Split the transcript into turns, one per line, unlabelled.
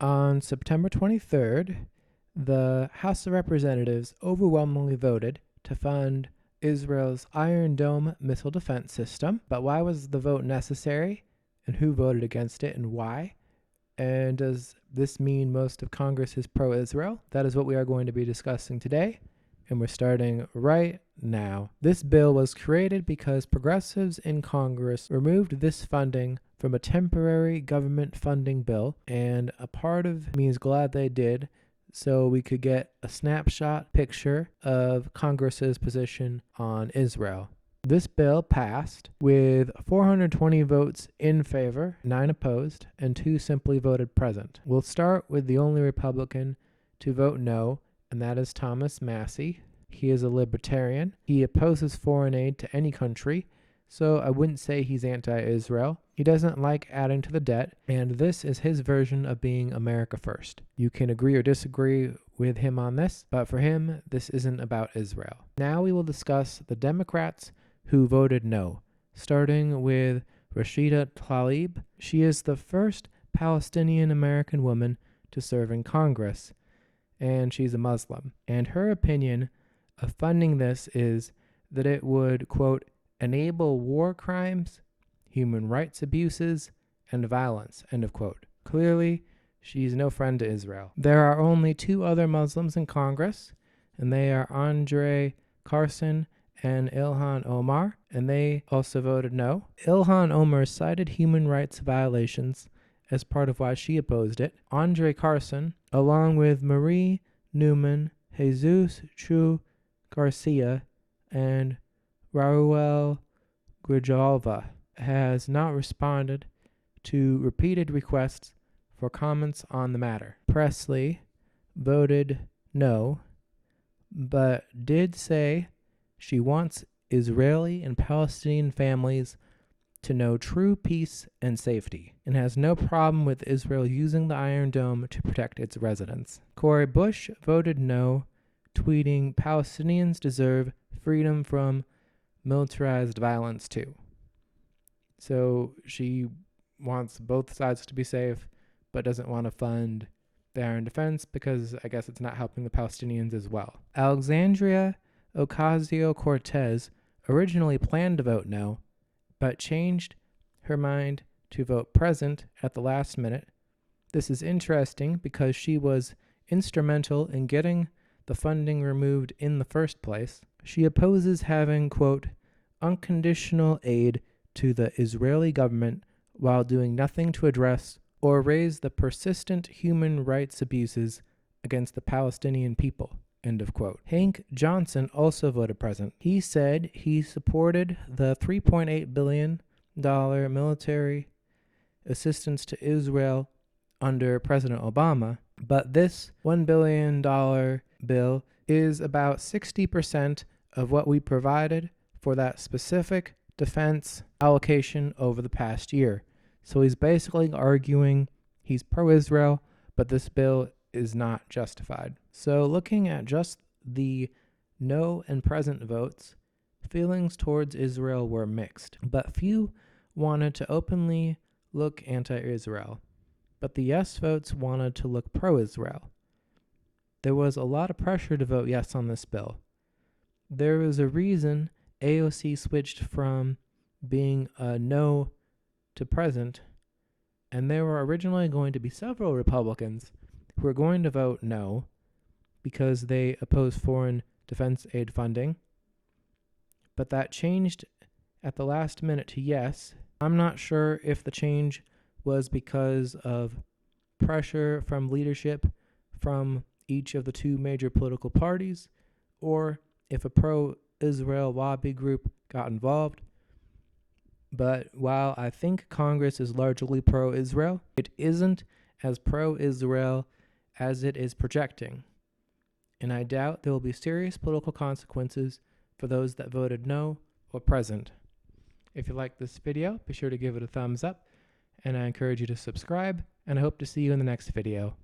On September 23rd, the House of Representatives overwhelmingly voted to fund Israel's Iron Dome missile defense system. But why was the vote necessary, and who voted against it, and why? And does this mean most of Congress is pro-Israel? That is what we are going to be discussing today, and we're starting right now. This bill was created because progressives in Congress removed this funding from a temporary government funding bill, and a part of me is glad they did, so we could get a snapshot picture of Congress's position on Israel. This bill passed with 420 votes in favor, 9 opposed, and 2 simply voted present. We'll start with the only Republican to vote no, and that is Thomas Massie. He is a libertarian. He opposes foreign aid to any country, so I wouldn't say he's anti-Israel. He doesn't like adding to the debt, and this is his version of being America first. You can agree or disagree with him on this, but for him, this isn't about Israel. Now we will discuss the Democrats who voted no, starting with Rashida Tlaib. She is the first Palestinian-American woman to serve in Congress, and she's a Muslim. And her opinion of funding this is that it would, quote, enable war crimes, human rights abuses, and violence, end of quote. Clearly, she's no friend to Israel. There are only 2 other Muslims in Congress, and they are André, Carson, and Ilhan Omar, and they also voted no. Ilhan Omar cited human rights violations as part of why she opposed it. André Carson, along with Marie, Newman, Jesús, Chuy, García, and Raúl Grijalva, has not responded to repeated requests for comments on the matter. Pressley voted no, but did say she wants Israeli and Palestinian families to know true peace and safety, and has no problem with Israel using the Iron Dome to protect its residents. Cori Bush voted no, tweeting, "Palestinians deserve freedom from militarized violence too." So she wants both sides to be safe, but doesn't want to fund the Iron Defense because I guess it's not helping the Palestinians as well. Alexandria Ocasio-Cortez originally planned to vote no, but changed her mind to vote present at the last minute. This is interesting because she was instrumental in getting the funding removed in the first place. She opposes having, quote, unconditional aid to the Israeli government while doing nothing to address or raise the persistent human rights abuses against the Palestinian people, end of quote. Hank Johnson also voted present. He said he supported the $3.8 billion military assistance to Israel under President Obama, but this $1 billion bill is about 60% of what we provided for that specific defense allocation over the past year. So he's basically arguing he's pro-Israel, but this bill is not justified. So looking at just the no and present votes, feelings towards Israel were mixed, but few wanted to openly look anti-Israel, but the yes votes wanted to look pro-Israel. There was a lot of pressure to vote yes on this bill. There was a reason AOC switched from being a no to present, and there were originally going to be several Republicans who were going to vote no because they oppose foreign defense aid funding, but that changed at the last minute to yes. I'm not sure if the change was because of pressure from leadership from each of the 2 major political parties, or if a pro-Israel lobby group got involved. But while I think Congress is largely pro-Israel, it isn't as pro-Israel as it is projecting. And I doubt there will be serious political consequences for those that voted no or present. If you like this video, be sure to give it a thumbs up, and I encourage you to subscribe, and I hope to see you in the next video.